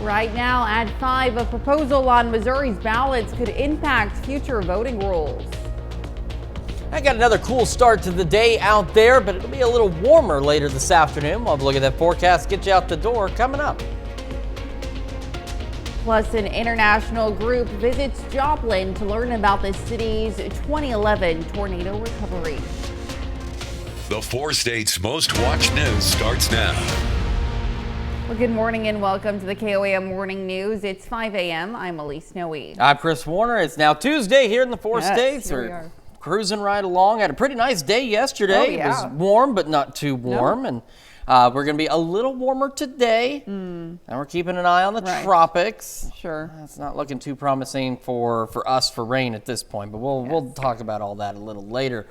Right now at 5, a proposal on Missouri's ballots could impact future voting rules. I got another cool start to the day out there, but it'll be a little warmer later this afternoon. We'll have a look at that forecast, get you out the door coming up. Plus, an international group visits Joplin to learn about the city's 2011 tornado recovery. The 4 states' most watched news starts now. Well, good morning and welcome to the KOAM Morning News. It's 5 a.m. I'm Elise Noe. I'm Chris Warner. It's now Tuesday here in the 4 states. Here we are. Cruising right along. Had a pretty nice day yesterday. Oh, yeah. It was warm, but not too warm. No. And we're going to be a little warmer today. And we're keeping an eye on the tropics. Sure. It's not looking too promising for us for rain at this point, but we'll talk about all that a little later.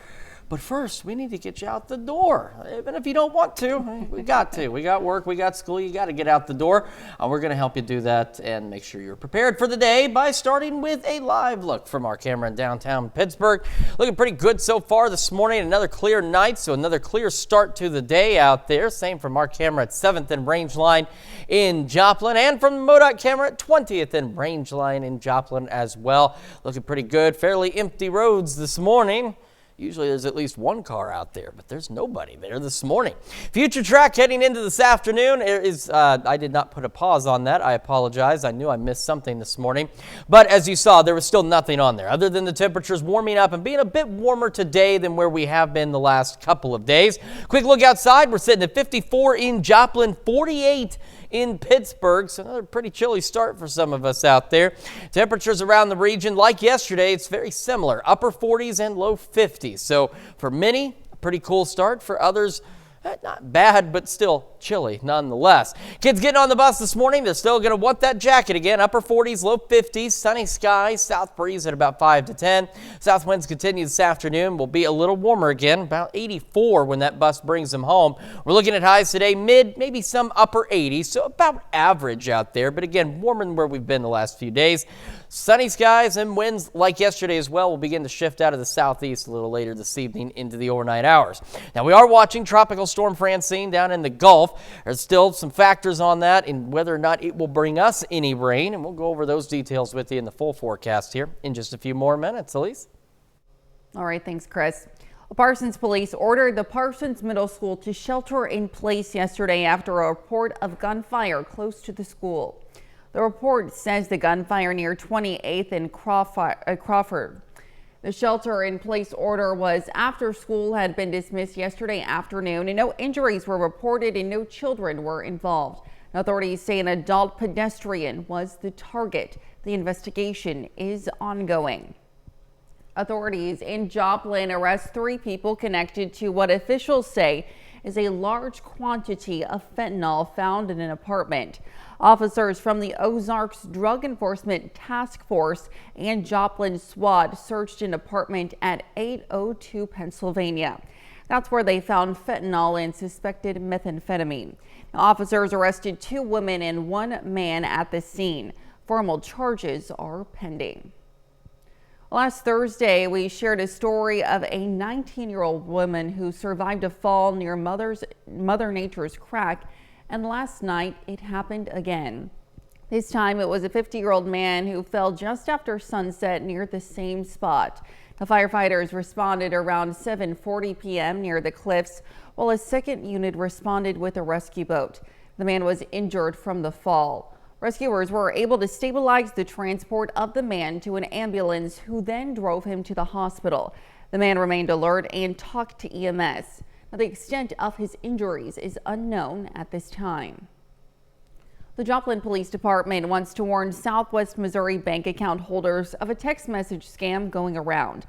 But first, we need to get you out the door. Even if you don't want to, we got to. We got work, we got school, you got to get out the door. We're going to help you do that and make sure you're prepared for the day by starting with a live look from our camera in downtown Pittsburgh. Looking pretty good so far this morning. Another clear night, so another clear start to the day out there. Same from our camera at 7th and Rangeline in Joplin, and from the MoDOT camera at 20th and Rangeline in Joplin as well. Looking pretty good. Fairly empty roads this morning. Usually there's at least one car out there, but there's nobody there this morning. Future track heading into this afternoon is, I did not put a pause on that. I apologize. I knew I missed something this morning. But as you saw, there was still nothing on there other than the temperatures warming up and being a bit warmer today than where we have been the last couple of days. Quick look outside. We're sitting at 54 in Joplin, 48 in Pittsburgh, so another pretty chilly start for some of us out there. Temperatures around the region, like yesterday, it's very similar, upper 40s and low 50s. So for many, a pretty cool start. For others, not bad, but still chilly nonetheless. Kids getting on the bus this morning, they're still going to want that jacket again. Upper 40s, low 50s, sunny skies, south breeze at about 5 to 10. South winds continue this afternoon. Will be a little warmer again, about 84 when that bus brings them home. We're looking at highs today, mid, maybe some upper 80s, so about average out there. But again, warmer than where we've been the last few days. Sunny skies and winds like yesterday as well will begin to shift out of the southeast a little later this evening into the overnight hours. Now we are watching Tropical Storm Francine down in the Gulf. There's still some factors on that and whether or not it will bring us any rain, and we'll go over those details with you in the full forecast here in just a few more minutes. Elise? All right, thanks, Chris. Parsons police ordered the Parsons Middle School to shelter in place yesterday after a report of gunfire close to the school. The report says the gunfire near 28th and Crawford. The shelter-in-place order was after school had been dismissed yesterday afternoon, and no injuries were reported and no children were involved. Authorities say an adult pedestrian was the target. The investigation is ongoing. Authorities in Joplin arrest 3 people connected to what officials say is a large quantity of fentanyl found in an apartment. Officers from the Ozarks Drug Enforcement Task Force and Joplin SWAT searched an apartment at 802 Pennsylvania. That's where they found fentanyl and suspected methamphetamine. Now, officers arrested 2 women and 1 man at the scene. Formal charges are pending. Last Thursday, we shared a story of a 19-year-old woman who survived a fall near Mother Nature's crack, and last night it happened again. This time it was a 50-year-old man who fell just after sunset near the same spot. The firefighters responded around 7:40 p.m. near the cliffs, while a second unit responded with a rescue boat. The man was injured from the fall. Rescuers were able to stabilize the transport of the man to an ambulance, who then drove him to the hospital. The man remained alert and talked to EMS. Now, the extent of his injuries is unknown at this time. The Joplin Police Department wants to warn Southwest Missouri bank account holders of a text message scam going around.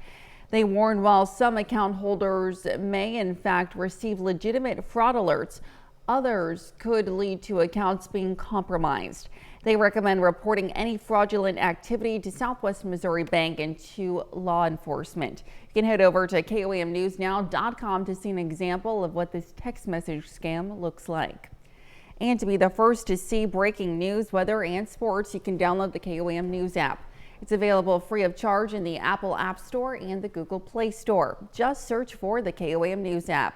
They warn while some account holders may in fact receive legitimate fraud alerts, others could lead to accounts being compromised. They recommend reporting any fraudulent activity to Southwest Missouri Bank and to law enforcement. You can head over to KOAMNewsNow.com to see an example of what this text message scam looks like. And to be the first to see breaking news, weather, and sports, you can download the KOAM News app. It's available free of charge in the Apple App Store and the Google Play Store. Just search for the KOAM News app.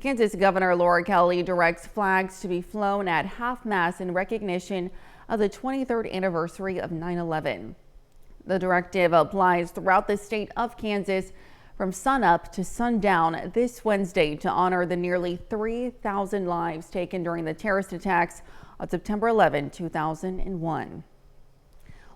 Kansas Governor Laura Kelly directs flags to be flown at half-mast in recognition of the 23rd anniversary of 9/11. The directive applies throughout the state of Kansas from sunup to sundown this Wednesday to honor the nearly 3,000 lives taken during the terrorist attacks on September 11, 2001.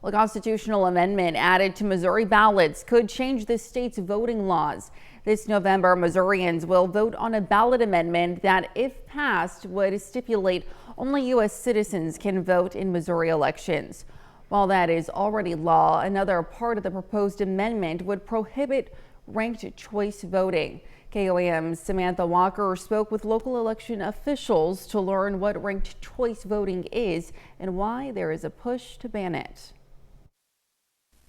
A constitutional amendment added to Missouri ballots could change the state's voting laws. This November, Missourians will vote on a ballot amendment that, if passed, would stipulate only U.S. citizens can vote in Missouri elections. While that is already law, another part of the proposed amendment would prohibit ranked choice voting. KOAM's Samantha Walker spoke with local election officials to learn what ranked choice voting is and why there is a push to ban it.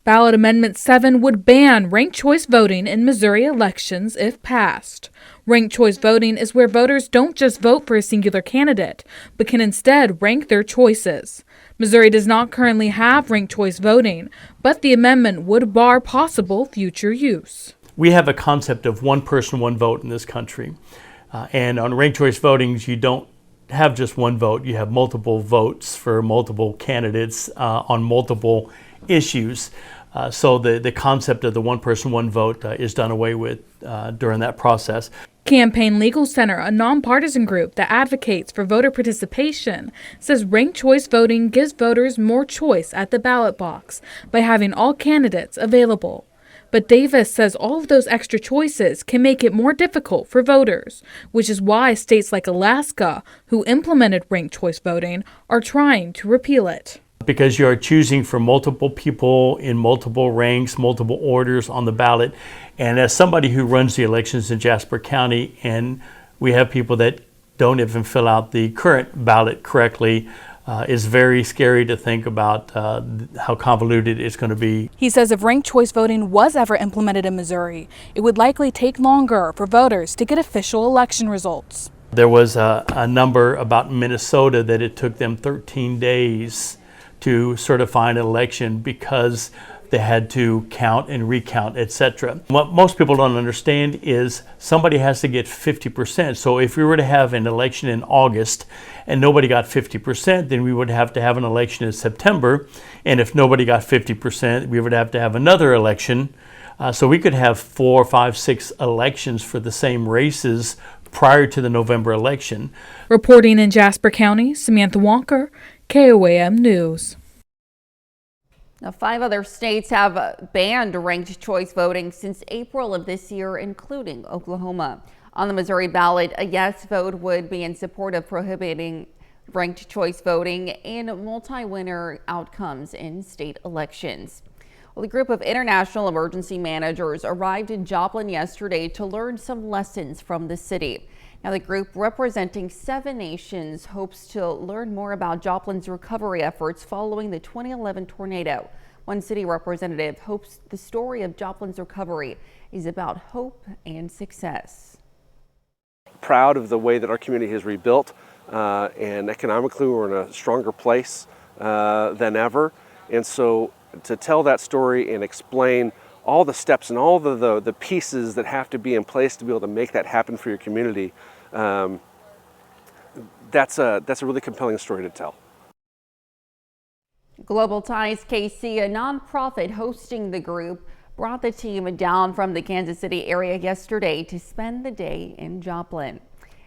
Ballot Amendment 7 would ban ranked choice voting in Missouri elections if passed. Ranked choice voting is where voters don't just vote for a singular candidate, but can instead rank their choices. Missouri does not currently have ranked choice voting, but the amendment would bar possible future use. We have a concept of one person, one vote in this country. And on ranked choice voting, you don't have just one vote. You have multiple votes for multiple candidates on multiple issues. So the concept of the one person, one vote is done away with during that process. Campaign Legal Center, a nonpartisan group that advocates for voter participation, says ranked choice voting gives voters more choice at the ballot box by having all candidates available. But Davis says all of those extra choices can make it more difficult for voters, which is why states like Alaska, who implemented ranked choice voting, are trying to repeal it. Because you're choosing for multiple people in multiple ranks, multiple orders on the ballot. And as somebody who runs the elections in Jasper County, and we have people that don't even fill out the current ballot correctly, is very scary to think about how convoluted it's going to be. He says if ranked choice voting was ever implemented in Missouri, it would likely take longer for voters to get official election results. There was a number about Minnesota that it took them 13 days to certify an election because they had to count and recount, etc. What most people don't understand is somebody has to get 50%. So if we were to have an election in August and nobody got 50%, then we would have to have an election in September. And if nobody got 50%, we would have to have another election. So we could have 4, 5, 6 elections for the same races prior to the November election. Reporting in Jasper County, Samantha Walker, KOAM News. Now, 5 other states have banned ranked choice voting since April of this year, including Oklahoma. On the Missouri ballot, a yes vote would be in support of prohibiting ranked choice voting and multi-winner outcomes in state elections. Well, a group of international emergency managers arrived in Joplin yesterday to learn some lessons from the city. Now, the group representing 7 nations hopes to learn more about Joplin's recovery efforts following the 2011 tornado. One city representative hopes the story of Joplin's recovery is about hope and success. Proud of the way that our community has rebuilt, and economically we're in a stronger place than ever. And so to tell that story and explain all the steps and all the pieces that have to be in place to be able to make that happen for your community, that's a really compelling story to tell. Global Ties KC, a nonprofit hosting the group, brought the team down from the Kansas City area yesterday to spend the day in Joplin.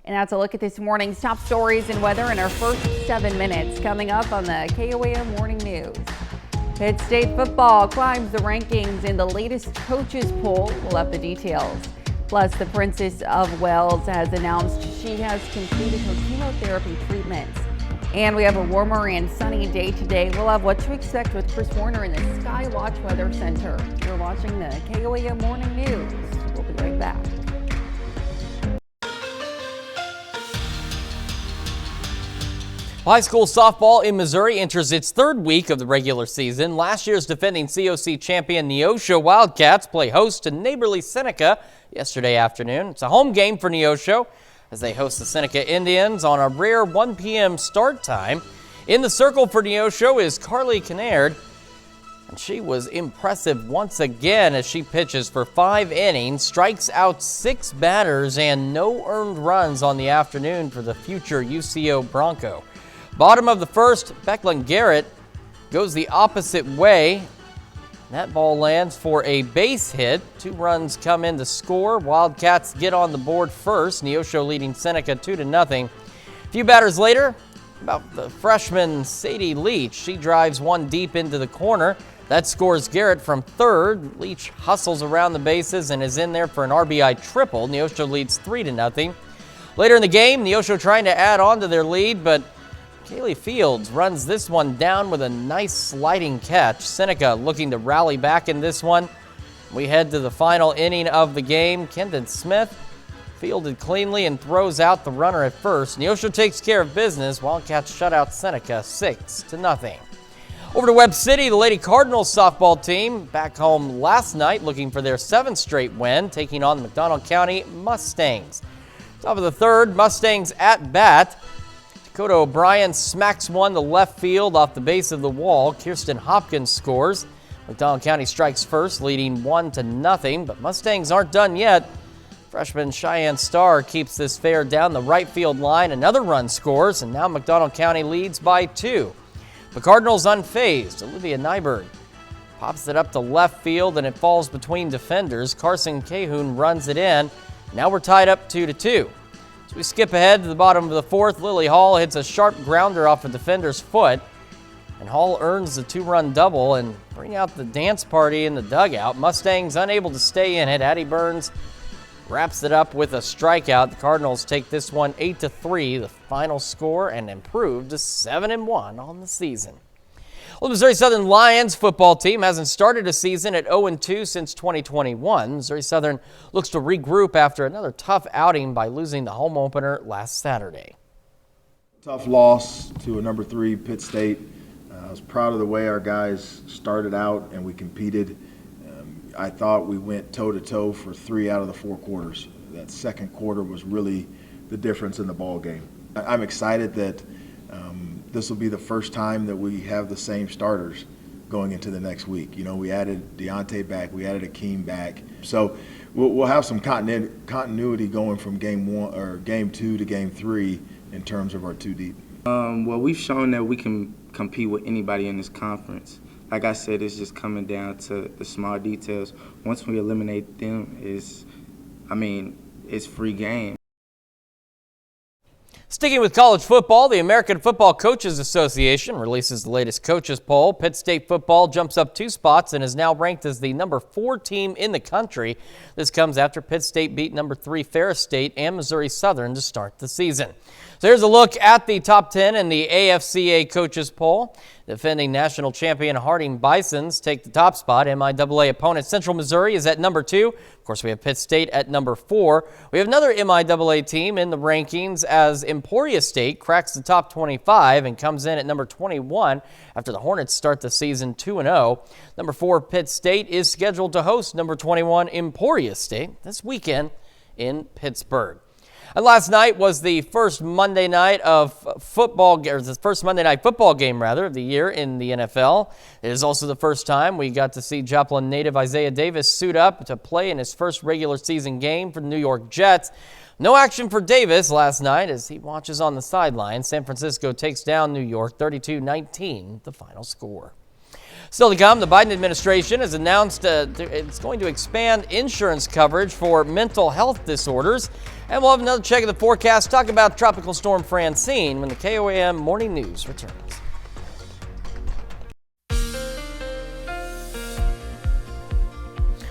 And that's a look at this morning's top stories and weather in our first 7 minutes, coming up on the KOAM Morning News. Pitt State football climbs the rankings in the latest coaches poll. We'll have the details. Plus, the Princess of Wales has announced she has completed her chemotherapy treatments. And we have a warmer and sunny day today. We'll have what to expect with Chris Warner in the Skywatch Weather Center. You're watching the KOAM Morning News. We'll be right back. High school softball in Missouri enters its 3rd week of the regular season. Last year's defending COC champion Neosho Wildcats play host to neighborly Seneca yesterday afternoon. It's a home game for Neosho as they host the Seneca Indians on a rare 1 p.m. start time. In the circle for Neosho is Carly Kinnaird. And she was impressive once again as she pitches for 5 innings, strikes out 6 batters, and no earned runs on the afternoon for the future UCO Bronco. Bottom of the first, Becklin Garrett goes the opposite way. That ball lands for a base hit. 2 runs come in to score. Wildcats get on the board first. Neosho leading Seneca 2-0. A few batters later, about the freshman Sadie Leach. She drives one deep into the corner. That scores Garrett from third. Leach hustles around the bases and is in there for an RBI triple. Neosho leads 3-0. Later in the game, Neosho trying to add on to their lead, but Kaylee Fields runs this one down with a nice sliding catch. Seneca looking to rally back in this one. We head to the final inning of the game. Kendon Smith fielded cleanly and throws out the runner at first. Neosho takes care of business. Wildcats shut out Seneca 6-0. Over to Webb City, the Lady Cardinals softball team back home last night looking for their 7th straight win, taking on the McDonald County Mustangs. Top of the third, Mustangs at bat. Dakota O'Brien smacks one to left field off the base of the wall. Kirsten Hopkins scores. McDonald County strikes first, leading 1-0, but Mustangs aren't done yet. Freshman Cheyenne Starr keeps this fair down the right field line. Another run scores, and now McDonald County leads by 2. The Cardinals unfazed. Olivia Nyberg pops it up to left field, and it falls between defenders. Carson Cahoon runs it in. Now we're tied up 2-2. As we skip ahead to the bottom of the 4th, Lily Hall hits a sharp grounder off a defender's foot, and Hall earns the 2-run double and bring out the dance party in the dugout. Mustangs unable to stay in it. Addie Burns wraps it up with a strikeout. The Cardinals take this one 8-3, the final score, and improve to 7-1 on the season. Well, the Missouri Southern Lions football team hasn't started a season at 0-2 since 2021. Missouri Southern looks to regroup after another tough outing by losing the home opener last Saturday. Tough loss to a number 3 Pitt State. I was proud of the way our guys started out and we competed. I thought we went toe-to-toe for 3 out of the 4 quarters. That second quarter was really the difference in the ball game. I'm excited that this will be the first time that we have the same starters going into the next week. You know, we added Deontay back, we added Akeem back. So we'll have some continuity going from game 1 or game 2 to game 3 in terms of our 2 deep. Well, we've shown that we can compete with anybody in this conference. Like I said, it's just coming down to the small details. Once we eliminate them, it's free game. Sticking with college football, the American Football Coaches Association releases the latest coaches poll. Pitt State football jumps up 2 spots and is now ranked as the number 4 team in the country. This comes after Pitt State beat number 3 Ferris State and Missouri Southern to start the season. So here's a look at the top 10 in the AFCA coaches poll. Defending national champion Harding Bisons take the top spot. MIAA opponent Central Missouri is at number 2. Of course, we have Pitt State at number 4. We have another MIAA team in the rankings as Emporia State cracks the top 25 and comes in at number 21 after the Hornets start the season 2-0. Number 4 Pitt State is scheduled to host number 21 Emporia State this weekend in Pittsburgh. And last night was the first Monday night football game of the year in the NFL. It is also the first time we got to see Joplin native Isaiah Davis suit up to play in his first regular season game for the New York Jets. No action for Davis last night as he watches on the sideline. San Francisco takes down New York 32-19, the final score. Still to come, the Biden administration has announced it's going to expand insurance coverage for mental health disorders. And we'll have another check of the forecast, talk about Tropical Storm Francine when the KOAM Morning News returns.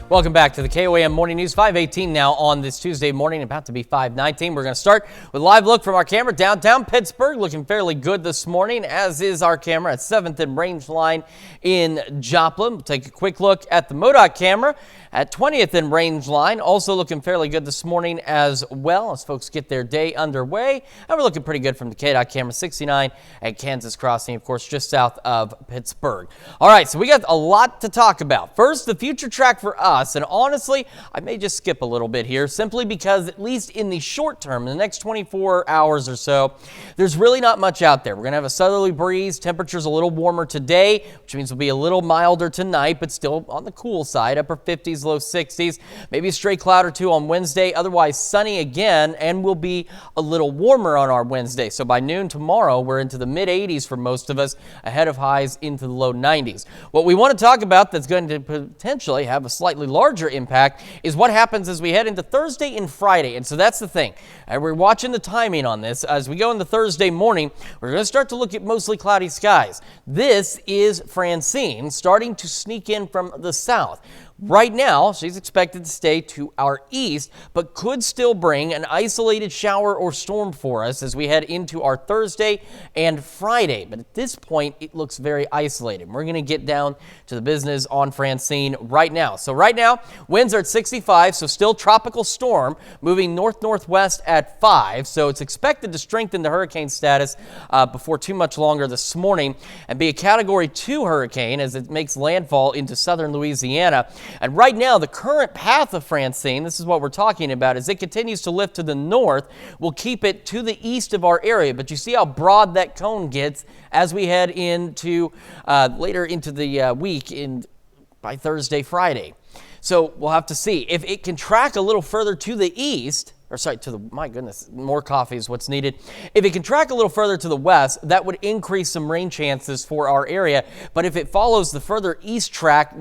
Welcome back to the KOAM Morning News. 5:18 now on this Tuesday morning, about to be 5:19. We're going to start with a live look from our camera downtown Pittsburgh, looking fairly good this morning, as is our camera at 7th and Rangeline in Joplin. We'll take a quick look at the MoDOT camera at 20th and Rangeline, also looking fairly good this morning as well as folks get their day underway. And we're looking pretty good from the KDOT camera 69 at Kansas Crossing, of course, just south of Pittsburgh. All right, so we got a lot to talk about. First, the future track for us us. And honestly, I may just skip a little bit here simply because at least in the short term, in the next 24 hours or so, there's really not much out there. We're going to have a southerly breeze. Temperatures a little warmer today, which means we'll be a little milder tonight, but still on the cool side, upper 50s, low 60s. Maybe a stray cloud or two on Wednesday. Otherwise sunny again, and we'll be a little warmer on our Wednesday. So by noon tomorrow, we're into the mid 80s for most of us, ahead of highs into the low 90s. What we want to talk about that's going to potentially have a slightly larger impact is what happens as we head into Thursday and Friday. And so that's the thing. And we're watching the timing on this. As we go into Thursday morning, we're going to start to look at mostly cloudy skies. This is Francine starting to sneak in from the south. Right now, she's expected to stay to our east, but could still bring an isolated shower or storm for us as we head into our Thursday and Friday. But at this point, it looks very isolated. We're going to get down to the business on Francine right now. So right now, winds are at 65, so still tropical storm, moving north-northwest at 5. So it's expected to strengthen to hurricane status before too much longer this morning and be a Category 2 hurricane as it makes landfall into southern Louisiana. And right now, the current path of Francine, this is what we're talking about, as it continues to lift to the north, will keep it to the east of our area. But you see how broad that cone gets as we head into later into the week by Thursday, Friday. So we'll have to see. If it can track a little further to the east, my goodness, more coffee is what's needed. If it can track a little further to the west, that would increase some rain chances for our area. But if it follows the further east track,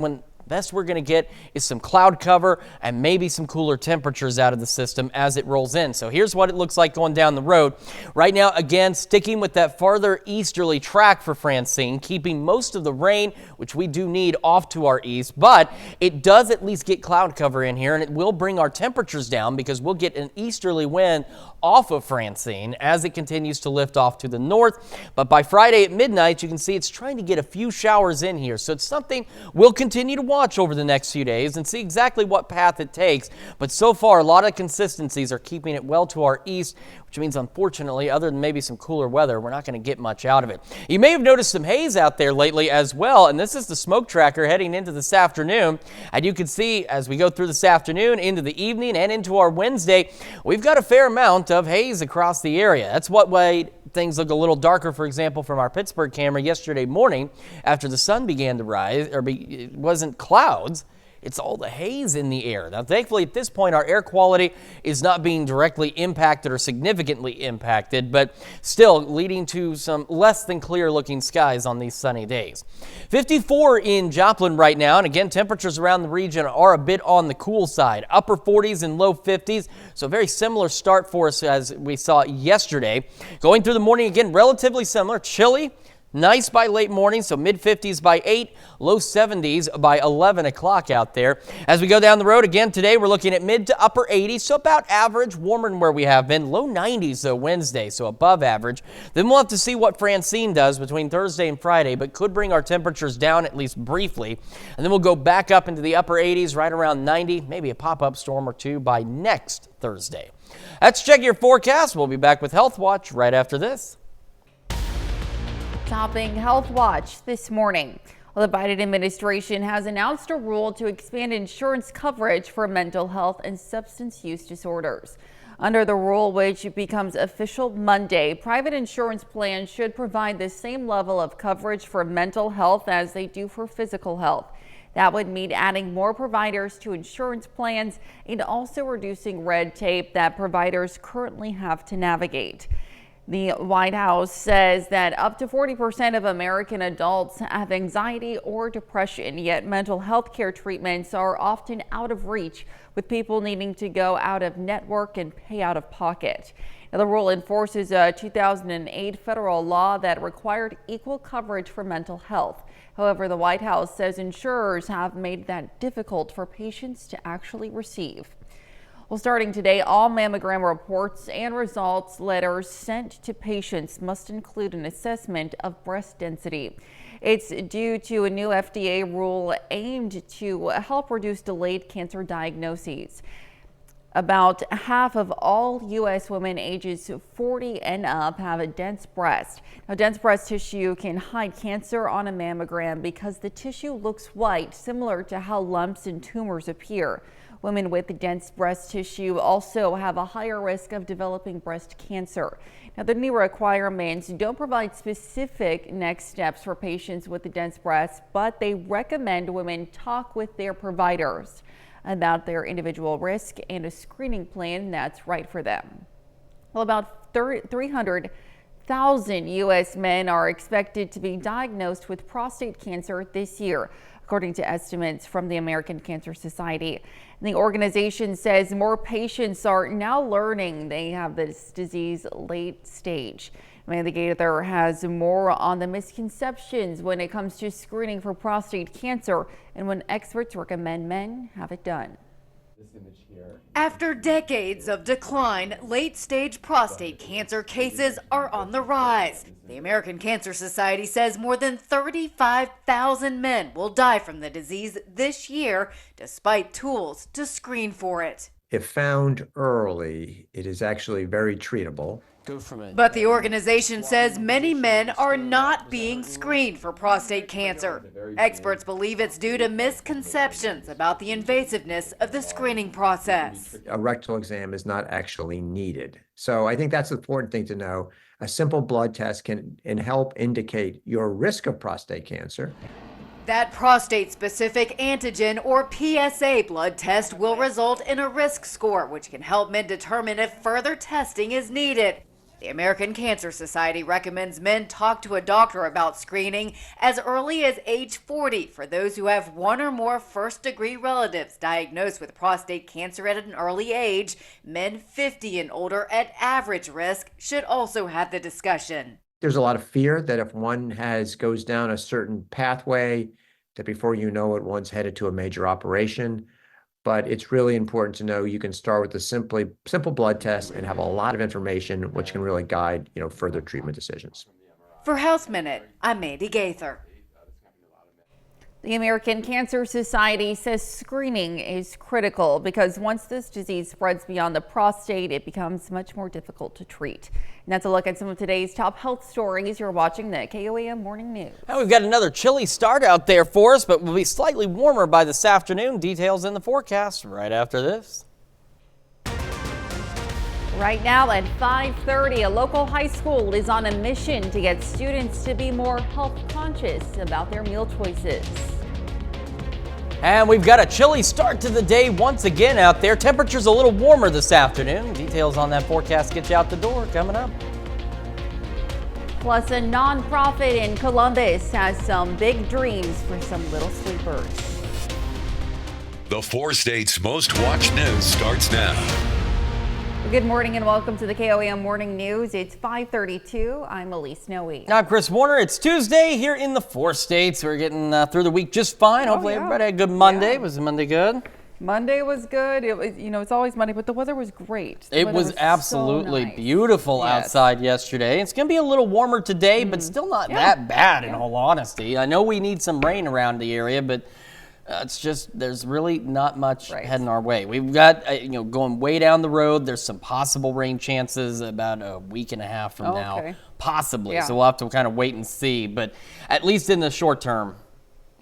best we're going to get is some cloud cover and maybe some cooler temperatures out of the system as it rolls in. So here's what it looks like going down the road. Right now, again, sticking with that farther easterly track for Francine, keeping most of the rain, which we do need, off to our east. But it does at least get cloud cover in here, and it will bring our temperatures down because we'll get an easterly wind off of Francine as it continues to lift off to the north. But by Friday at midnight, you can see it's trying to get a few showers in here. So it's something we'll continue to watch over the next few days and see exactly what path it takes. But so far, a lot of consistencies are keeping it well to our east, which means, unfortunately, other than maybe some cooler weather, we're not going to get much out of it. You may have noticed some haze out there lately as well, and this is the smoke tracker heading into this afternoon. And you can see as we go through this afternoon, into the evening, and into our Wednesday, we've got a fair amount of haze across the area. That's what made things look a little darker, for example, from our Pittsburgh camera yesterday morning after the sun began to rise, it wasn't clouds. It's all the haze in the air. Now, thankfully, at this point, our air quality is not being directly impacted or significantly impacted, but still leading to some less than clear looking skies on these sunny days. 54 in Joplin right now, and again, temperatures around the region are a bit on the cool side. Upper 40s and low 50s, so very similar start for us as we saw yesterday. Going through the morning, again, relatively similar. Chilly. Nice by late morning, so mid-50s by 8, low 70s by 11 o'clock out there. As we go down the road again today, we're looking at mid to upper 80s, so about average, warmer than where we have been. Low 90s, though, Wednesday, so above average. Then we'll have to see what Francine does between Thursday and Friday, but could bring our temperatures down at least briefly. And then we'll go back up into the upper 80s, right around 90, maybe a pop-up storm or two by next Thursday. That's Check Your Forecast. We'll be back with Health Watch right after this. Topping Health Watch this morning. Well, the Biden administration has announced a rule to expand insurance coverage for mental health and substance use disorders. Under the rule, which becomes official Monday, private insurance plans should provide the same level of coverage for mental health as they do for physical health. That would mean adding more providers to insurance plans and also reducing red tape that providers currently have to navigate. The White House says that up to 40% of American adults have anxiety or depression, yet mental health care treatments are often out of reach, with people needing to go out of network and pay out of pocket. Now, the rule enforces a 2008 federal law that required equal coverage for mental health. However, the White House says insurers have made that difficult for patients to actually receive. Well, starting today, all mammogram reports and results letters sent to patients must include an assessment of breast density. It's due to a new FDA rule aimed to help reduce delayed cancer diagnoses. About half of all U.S. women ages 40 and up have a dense breast. Now, dense breast tissue can hide cancer on a mammogram because the tissue looks white, similar to how lumps and tumors appear. Women with dense breast tissue also have a higher risk of developing breast cancer. Now, the new requirements don't provide specific next steps for patients with the dense breast, but they recommend women talk with their providers about their individual risk and a screening plan that's right for them. Well, about 300,000 U.S. men are expected to be diagnosed with prostate cancer this year, according to estimates from the American Cancer Society. And the organization says more patients are now learning they have this disease late stage. Amanda Gaither has more on the misconceptions when it comes to screening for prostate cancer and when experts recommend men have it done. After decades of decline, late-stage prostate cancer cases are on the rise. The American Cancer Society says more than 35,000 men will die from the disease this year, despite tools to screen for it. If found early, it is actually very treatable. But the organization says many men are not being screened for prostate cancer. Experts believe it's due to misconceptions about the invasiveness of the screening process. A rectal exam is not actually needed. So I think that's the important thing to know. A simple blood test can help indicate your risk of prostate cancer. That prostate-specific antigen or PSA blood test will result in a risk score, which can help men determine if further testing is needed. The American Cancer Society recommends men talk to a doctor about screening as early as age 40 for those who have one or more first-degree relatives diagnosed with prostate cancer at an early age. Men 50 and older at average risk should also have the discussion. There's a lot of fear that if one goes down a certain pathway, that before you know it, one's headed to a major operation. But it's really important to know you can start with a simple blood test and have a lot of information which can really guide, further treatment decisions. For Health Minute, I'm Mandy Gaither. The American Cancer Society says screening is critical because once this disease spreads beyond the prostate, it becomes much more difficult to treat. And that's a look at some of today's top health stories. You're watching the KOAM Morning News. Now we've got another chilly start out there for us, but we'll be slightly warmer by this afternoon. Details in the forecast right after this. Right now at 5:30, a local high school is on a mission to get students to be more health conscious about their meal choices. And we've got a chilly start to the day once again out there. Temperatures a little warmer this afternoon. Details on that forecast get you out the door coming up. Plus, a nonprofit in Columbus has some big dreams for some little sleepers. The 4 states' most watched news starts now. Good morning and welcome to the KOAM Morning News. It's 5:32. I'm Elise Noe. I'm Chris Warner. It's Tuesday here in the 4 states. We're getting through the week just fine. Hopefully everybody had a good Monday. Was Monday good? Monday was good. It was, it's always Monday, but the weather was great. It was absolutely beautiful outside yesterday. It's going to be a little warmer today, but still not that bad in all honesty. I know we need some rain around the area, but it's just there's really not much heading our way. We've got going way down the road. There's some possible rain chances about a week and a half from now, possibly. So we'll have to kind of wait and see. But at least in the short term,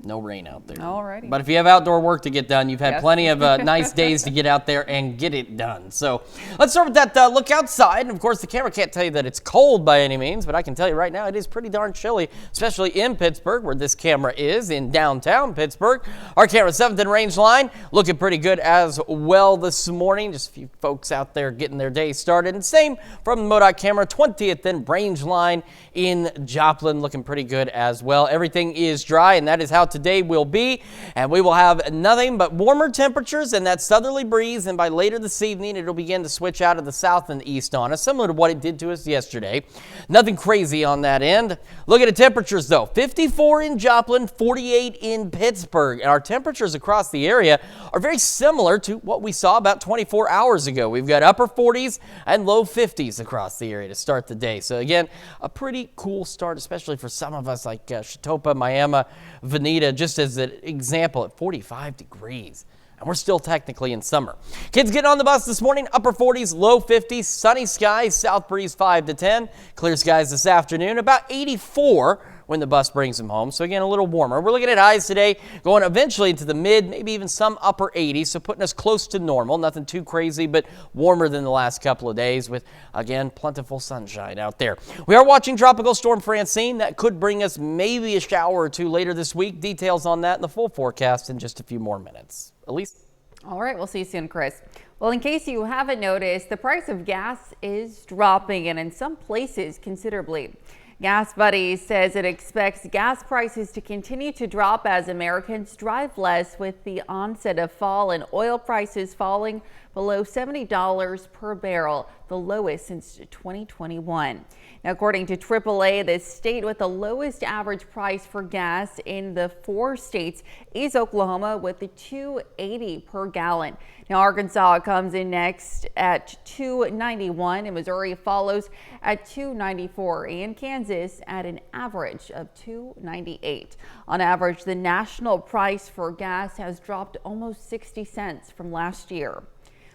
no rain out there. Alrighty. But if you have outdoor work to get done, you've had plenty of nice days to get out there and get it done. So let's start with that look outside. And of course, the camera can't tell you that it's cold by any means, but I can tell you right now it is pretty darn chilly, especially in Pittsburgh, where this camera is in downtown Pittsburgh. Our camera 7th and range line looking pretty good as well this morning. Just a few folks out there getting their day started. And same from the MoDOT camera 20th and range line in Joplin, looking pretty good as well. Everything is dry, and that is how today will be, and we will have nothing but warmer temperatures and that southerly breeze, and by later this evening it'll begin to switch out of the south and east on us, similar to what it did to us yesterday. Nothing crazy on that end. Look at the temperatures though. 54 in Joplin, 48 in Pittsburgh, and our temperatures across the area are very similar to what we saw about 24 hours ago. We've got upper 40s and low 50s across the area to start the day. So again, a pretty cool start, especially for some of us like Chetopa, Miami, Veneta, just as an example, at 45 degrees. and we're still technically in summer. Kids getting on the bus this morning, upper 40s, low 50s, sunny skies, south breeze 5 to 10. Clear skies this afternoon, about 84 when the bus brings them home. So again, a little warmer. We're looking at highs today going eventually into the mid, maybe even some upper 80s. So putting us close to normal. Nothing too crazy, but warmer than the last couple of days with, again, plentiful sunshine out there. We are watching Tropical Storm Francine. That could bring us maybe a shower or two later this week. Details on that in the full forecast in just a few more minutes. Elise? All right, we'll see you soon, Chris. Well, in case you haven't noticed, the price of gas is dropping, and in some places considerably. Gas Buddy says it expects gas prices to continue to drop as Americans drive less with the onset of fall and oil prices falling below $70 per barrel, the lowest since 2021. Now, according to AAA, the state with the lowest average price for gas in the 4 states is Oklahoma with the $2.80 per gallon. Now, Arkansas comes in next at $2.91 and Missouri follows at $2.94 and Kansas at an average of $2.98. On average, the national price for gas has dropped almost 60 cents from last year.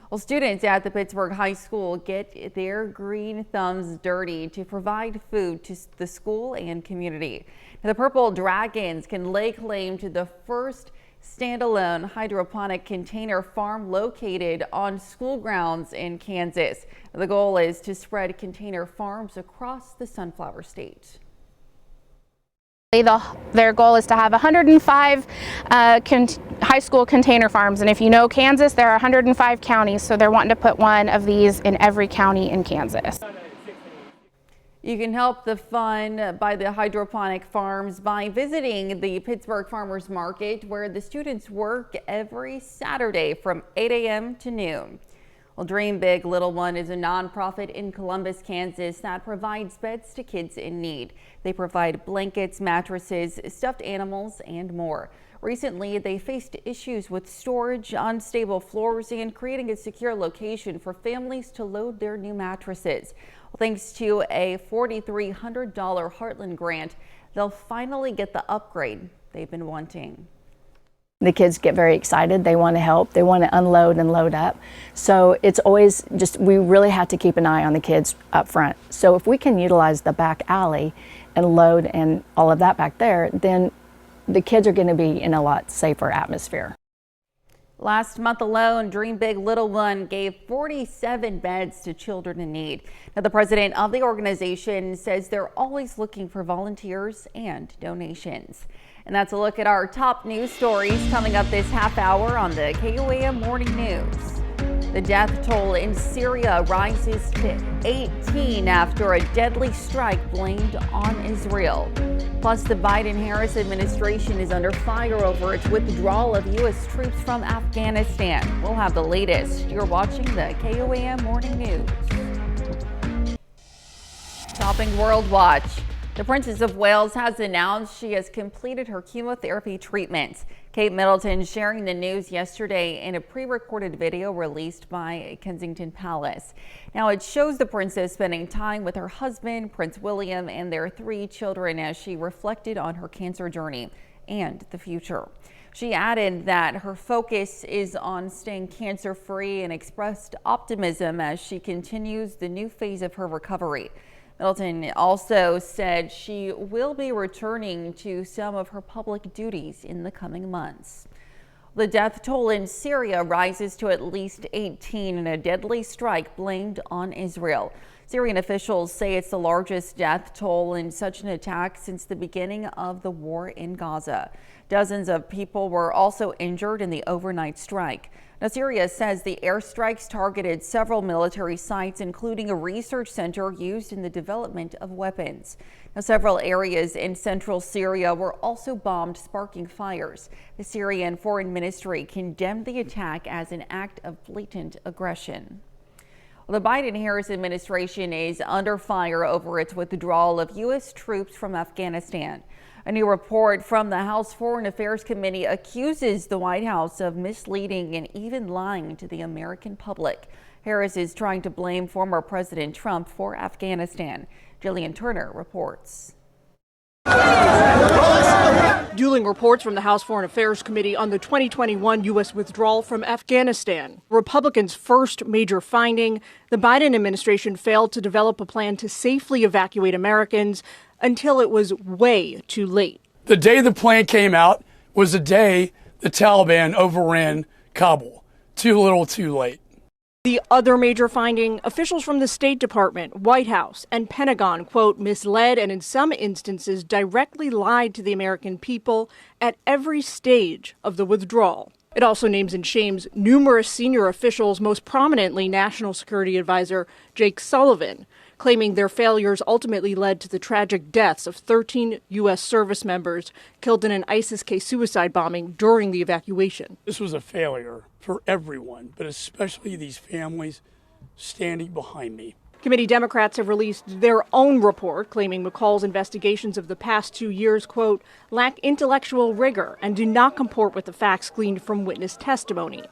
Well, students at the Pittsburgh High School get their green thumbs dirty to provide food to the school and community. Now, the Purple Dragons can lay claim to the first standalone hydroponic container farm located on school grounds in Kansas. The goal is to spread container farms across the Sunflower State. Their goal is to have 105 high school container farms, and if you know Kansas, there are 105 counties, so they're wanting to put one of these in every county in Kansas. You can help the fun by the hydroponic farms by visiting the Pittsburgh Farmers Market, where the students work every Saturday from 8 a.m. to noon. Well, Dream Big Little One is a nonprofit in Columbus, Kansas that provides beds to kids in need. They provide blankets, mattresses, stuffed animals, and more. Recently, they faced issues with storage, unstable floors, and creating a secure location for families to load their new mattresses. Well, thanks to a $4,300 Heartland grant, they'll finally get the upgrade they've been wanting. The kids get very excited. They want to help. They want to unload and load up. So it's always just, we really have to keep an eye on the kids up front. So if we can utilize the back alley and load and all of that back there, then the kids are going to be in a lot safer atmosphere. Last month alone, Dream Big Little One gave 47 beds to children in need. Now, the president of the organization says they're always looking for volunteers and donations. And that's a look at our top news stories coming up this half hour on the KOAM Morning News. The death toll in Syria rises to 18 after a deadly strike blamed on Israel. Plus, the Biden-Harris administration is under fire over its withdrawal of U.S. troops from Afghanistan. We'll have the latest. You're watching the KOAM Morning News. Topping World Watch. The Princess of Wales has announced she has completed her chemotherapy treatment. Kate Middleton sharing the news yesterday in a pre-recorded video released by Kensington Palace. Now, it shows the princess spending time with her husband, Prince William, and their 3 children as she reflected on her cancer journey and the future. She added that her focus is on staying cancer-free and expressed optimism as she continues the new phase of her recovery. Middleton also said she will be returning to some of her public duties in the coming months. The death toll in Syria rises to at least 18 in a deadly strike blamed on Israel. Syrian officials say it's the largest death toll in such an attack since the beginning of the war in Gaza. Dozens of people were also injured in the overnight strike. Now, Syria says the airstrikes targeted several military sites, including a research center used in the development of weapons. Now, several areas in central Syria were also bombed, sparking fires. The Syrian Foreign Ministry condemned the attack as an act of blatant aggression. Well, the Biden-Harris administration is under fire over its withdrawal of U.S. troops from Afghanistan. A new report from the House Foreign Affairs Committee accuses the White House of misleading and even lying to the American public. Harris is trying to blame former President Trump for Afghanistan. Jillian Turner reports. Dueling reports from the House Foreign Affairs Committee on the 2021 U.S. withdrawal from Afghanistan. Republicans' first major finding, the Biden administration failed to develop a plan to safely evacuate Americans until it was way too late. The day the plan came out was the day the Taliban overran Kabul. Too little, too late. The other major finding, officials from the State Department, White House, and Pentagon, quote, misled and in some instances directly lied to the American people at every stage of the withdrawal. It also names and shames numerous senior officials, most prominently National Security Advisor Jake Sullivan, claiming their failures ultimately led to the tragic deaths of 13 U.S. service members killed in an ISIS-K suicide bombing during the evacuation. This was a failure for everyone, but especially these families standing behind me. Committee Democrats have released their own report claiming McCall's investigations of the past 2 years, quote, lack intellectual rigor and do not comport with the facts gleaned from witness testimony.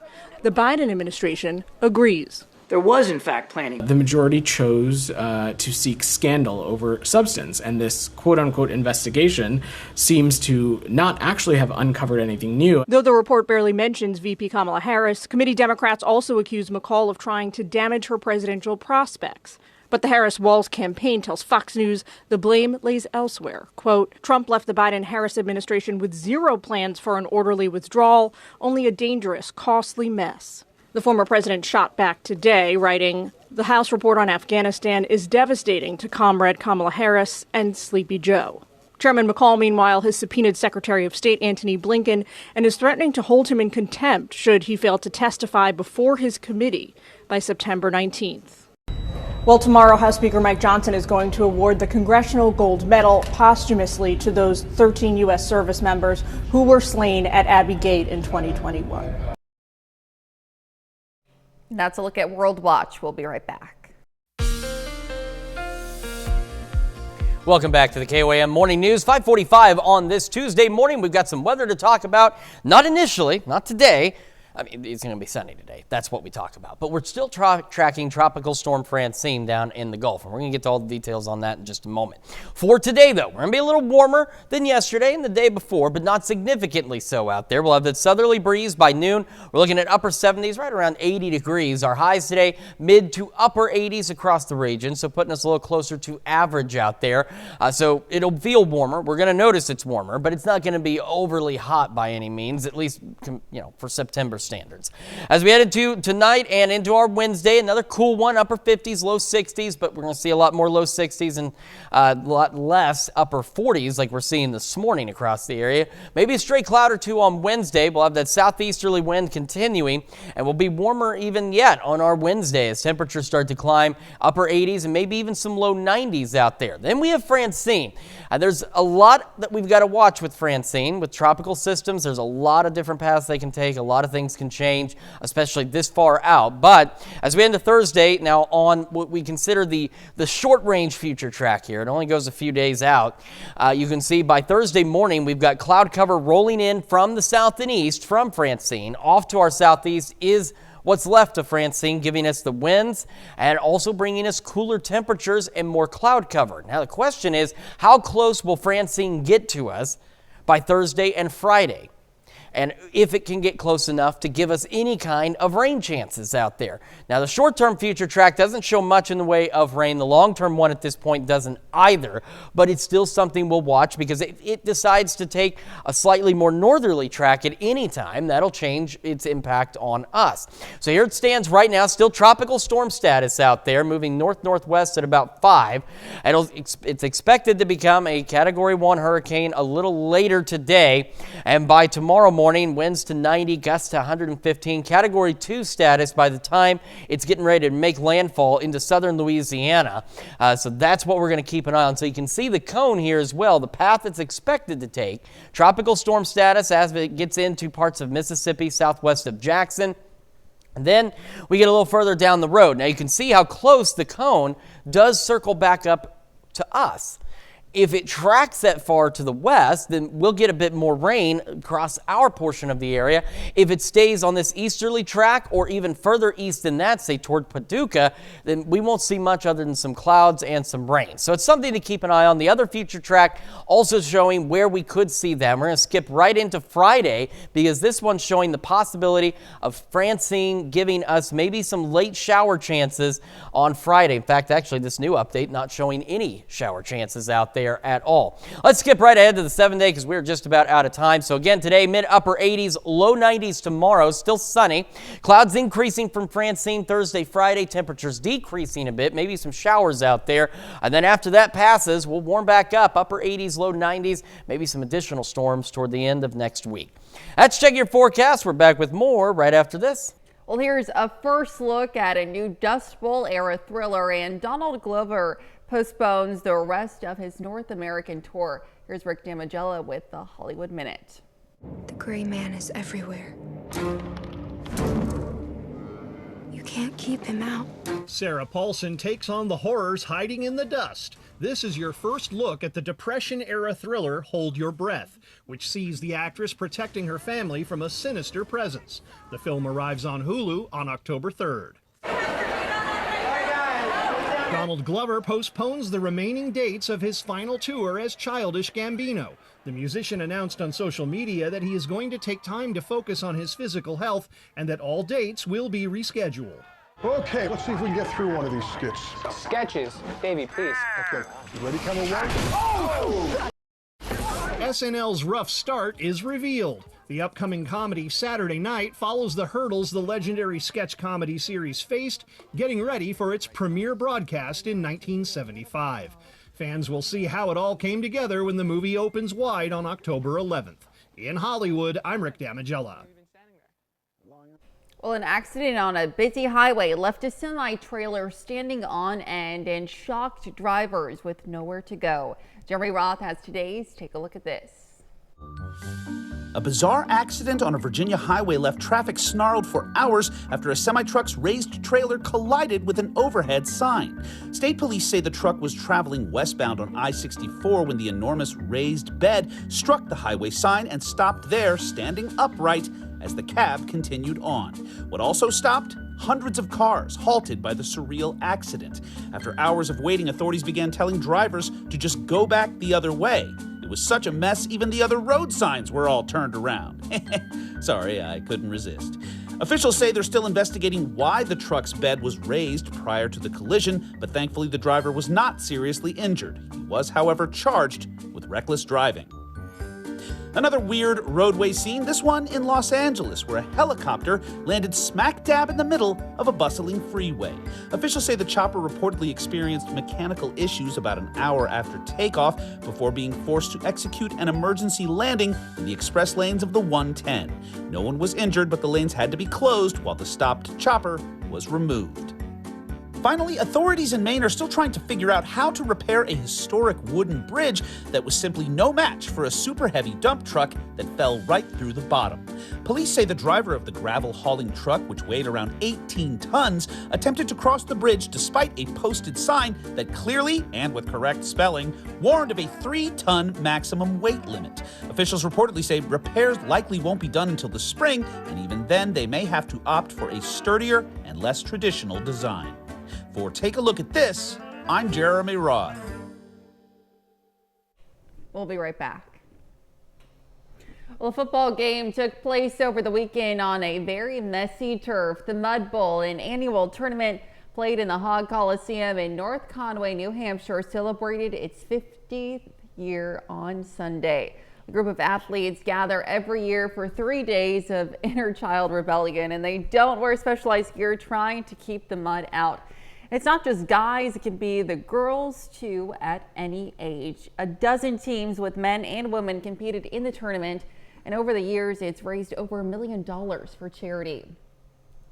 The Biden administration agrees. There was, in fact, planning. The majority chose to seek scandal over substance, and this quote-unquote investigation seems to not actually have uncovered anything new. Though the report barely mentions VP Kamala Harris, committee Democrats also accuse McCall of trying to damage her presidential prospects. But the Harris-Walz campaign tells Fox News the blame lays elsewhere. Quote, Trump left the Biden-Harris administration with zero plans for an orderly withdrawal, only a dangerous, costly mess. The former president shot back today, writing, the House report on Afghanistan is devastating to Comrade Kamala Harris and Sleepy Joe. Chairman McCall, meanwhile, has subpoenaed Secretary of State Antony Blinken and is threatening to hold him in contempt should he fail to testify before his committee by September 19th. Well, tomorrow, House Speaker Mike Johnson is going to award the Congressional Gold Medal posthumously to those 13 U.S. service members who were slain at Abbey Gate in 2021. That's a look at World Watch. We'll be right back. Welcome back to the KOAM Morning News, 5:45 on this Tuesday morning. We've got some weather to talk about. Not initially, not today. I mean, it's going to be sunny today. That's what we talk about. But we're still tracking Tropical Storm Francine down in the Gulf, and we're going to get to all the details on that in just a moment. For today, though, we're going to be a little warmer than yesterday and the day before, but not significantly so out there. We'll have that southerly breeze by noon. We're looking at upper 70s, right around 80 degrees. Our highs today, mid to upper 80s across the region, so putting us a little closer to average out there. So it'll feel warmer. We're going to notice it's warmer, but it's not going to be overly hot by any means, at least for September standards. As we head into tonight and into our Wednesday, another cool one, upper 50s, low 60s, but we're going to see a lot more low 60s and a lot less upper 40s like we're seeing this morning across the area. Maybe a stray cloud or two on Wednesday. We'll have that southeasterly wind continuing, and we'll be warmer even yet on our Wednesday as temperatures start to climb upper 80s and maybe even some low 90s out there. Then we have Francine. There's a lot that we've got to watch with Francine. With tropical systems, there's a lot of different paths they can take. A lot of things can change, especially this far out. But as we end to Thursday, now on what we consider the short-range future track here, it only goes a few days out. You can see by Thursday morning, we've got cloud cover rolling in from the south and east from Francine. Off to our southeast is what's left of Francine, giving us the winds and also bringing us cooler temperatures and more cloud cover. Now the question is, how close will Francine get to us by Thursday and Friday? And if it can get close enough to give us any kind of rain chances out there. Now, the short-term future track doesn't show much in the way of rain. The long-term one at this point doesn't either, but it's still something we'll watch because if it decides to take a slightly more northerly track at any time, that'll change its impact on us. So here it stands right now, still tropical storm status out there, moving north-northwest at about 5. It's expected to become a Category 1 hurricane a little later today, and by tomorrow morning, winds to 90, gusts to 115, Category 2 status by the time it's getting ready to make landfall into southern Louisiana. So that's what we're going to keep an eye on. So you can see the cone here as well, the path it's expected to take. Tropical storm status as it gets into parts of Mississippi, southwest of Jackson. And then we get a little further down the road. Now you can see how close the cone does circle back up to us. If it tracks that far to the west, then we'll get a bit more rain across our portion of the area. If it stays on this easterly track or even further east than that, say toward Paducah, then we won't see much other than some clouds and some rain. So it's something to keep an eye on. The other future track also showing where we could see them. We're going to skip right into Friday because this one's showing the possibility of Francine giving us maybe some late shower chances on Friday. In fact, actually, this new update not showing any shower chances out there at all. Let's skip right ahead to the 7-day because we're just about out of time. So again, today, mid-upper 80s, low 90s tomorrow, still sunny. Clouds increasing from Francine Thursday, Friday. Temperatures decreasing a bit, maybe some showers out there. And then after that passes, we'll warm back up, upper 80s, low 90s, maybe some additional storms toward the end of next week. That's Check Your Forecast. We're back with more right after this. Well, here's a first look at a new Dust Bowl era thriller, and Donald Glover postpones the rest of his North American tour. Here's Rick Damigella with the Hollywood Minute. The gray man is everywhere. You can't keep him out. Sarah Paulson takes on the horrors hiding in the dust. This is your first look at the Depression-era thriller Hold Your Breath, which sees the actress protecting her family from a sinister presence. The film arrives on Hulu on October 3rd. Donald Glover postpones the remaining dates of his final tour as Childish Gambino. The musician announced on social media that he is going to take time to focus on his physical health and that all dates will be rescheduled. Okay, let's see if we can get through one of these skits. Sketches. Davey, please. Okay, you ready, Kevin? Oh! SNL's rough start is revealed. The upcoming comedy Saturday Night follows the hurdles the legendary sketch comedy series faced, getting ready for its premiere broadcast in 1975. Fans will see how it all came together when the movie opens wide on October 11th. In Hollywood, I'm Rick Damigella. Well, an accident on a busy highway left a semi-trailer standing on end and shocked drivers with nowhere to go. Jeremy Roth has today's Take a Look at This. A bizarre accident on a Virginia highway left traffic snarled for hours after a semi-truck's raised trailer collided with an overhead sign. State police say the truck was traveling westbound on I-64 when the enormous raised bed struck the highway sign and stopped there, standing upright as the cab continued on. What also stopped? Hundreds of cars halted by the surreal accident. After hours of waiting, authorities began telling drivers to just go back the other way. It was such a mess, even the other road signs were all turned around. Sorry, I couldn't resist. Officials say they're still investigating why the truck's bed was raised prior to the collision, but thankfully the driver was not seriously injured. He was, however, charged with reckless driving. Another weird roadway scene, this one in Los Angeles, where a helicopter landed smack dab in the middle of a bustling freeway. Officials say the chopper reportedly experienced mechanical issues about an hour after takeoff before being forced to execute an emergency landing in the express lanes of the 110. No one was injured, but the lanes had to be closed while the stopped chopper was removed. Finally, authorities in Maine are still trying to figure out how to repair a historic wooden bridge that was simply no match for a super heavy dump truck that fell right through the bottom. Police say the driver of the gravel hauling truck, which weighed around 18 tons, attempted to cross the bridge despite a posted sign that clearly, and with correct spelling, warned of a 3-ton maximum weight limit. Officials reportedly say repairs likely won't be done until the spring, and even then they may have to opt for a sturdier and less traditional design. For Take a Look at This, I'm Jeremy Roth. We'll be right back. Well, a football game took place over the weekend on a very messy turf. The Mud Bowl, an annual tournament played in the Hog Coliseum in North Conway, New Hampshire, celebrated its 50th year on Sunday. A group of athletes gather every year for 3 days of inner child rebellion, and they don't wear specialized gear, trying to keep the mud out. It's not just guys, it can be the girls too at any age. A dozen teams with men and women competed in the tournament, and over the years it's raised over $1 million for charity.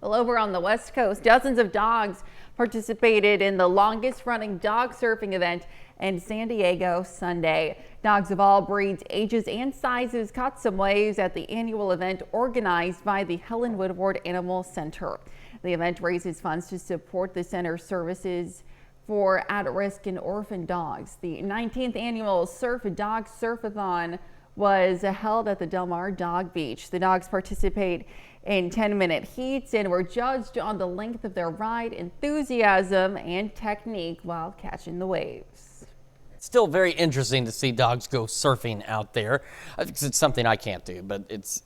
Well, over on the West Coast, dozens of dogs participated in the longest running dog surfing event in San Diego Sunday. Dogs of all breeds, ages, and sizes caught some waves at the annual event organized by the Helen Woodward Animal Center. The event raises funds to support the center's services for at-risk and orphan dogs. The 19th annual Surf Dog Surfathon was held at the Del Mar Dog Beach. The dogs participate in 10-minute heats and were judged on the length of their ride, enthusiasm, and technique while catching the waves. Still very interesting to see dogs go surfing out there. It's something I can't do, but it's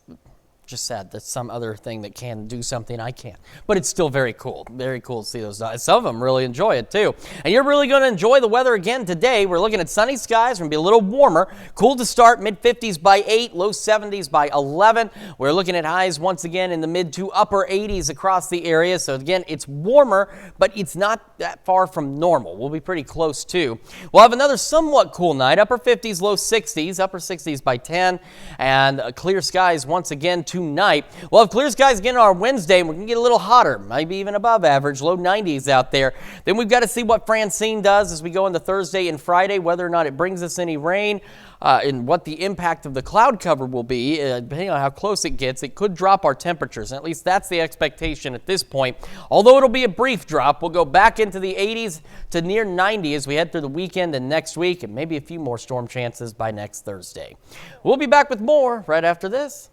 just sad that some other thing that can do something I can't. But it's still very cool. Very cool to see those dogs. Some of them really enjoy it too. And you're really going to enjoy the weather again today. We're looking at sunny skies. We're going to be a little warmer. Cool to start, mid-50s by 8, low 70s by 11. We're looking at highs once again in the mid to upper 80s across the area. So again, it's warmer, but it's not that far from normal. We'll be pretty close too. We'll have another somewhat cool night, upper 50s, low 60s, upper 60s by 10, and clear skies once again tonight. We'll have clear skies again on our Wednesday, and we're going to get a little hotter, maybe even above average, low 90s out there. Then we've got to see what Francine does as we go into Thursday and Friday, whether or not it brings us any rain, and what the impact of the cloud cover will be. Depending on how close it gets, it could drop our temperatures, and at least that's the expectation at this point. Although it'll be a brief drop, we'll go back into the 80s to near 90 as we head through the weekend and next week, and maybe a few more storm chances by next Thursday. We'll be back with more right after this.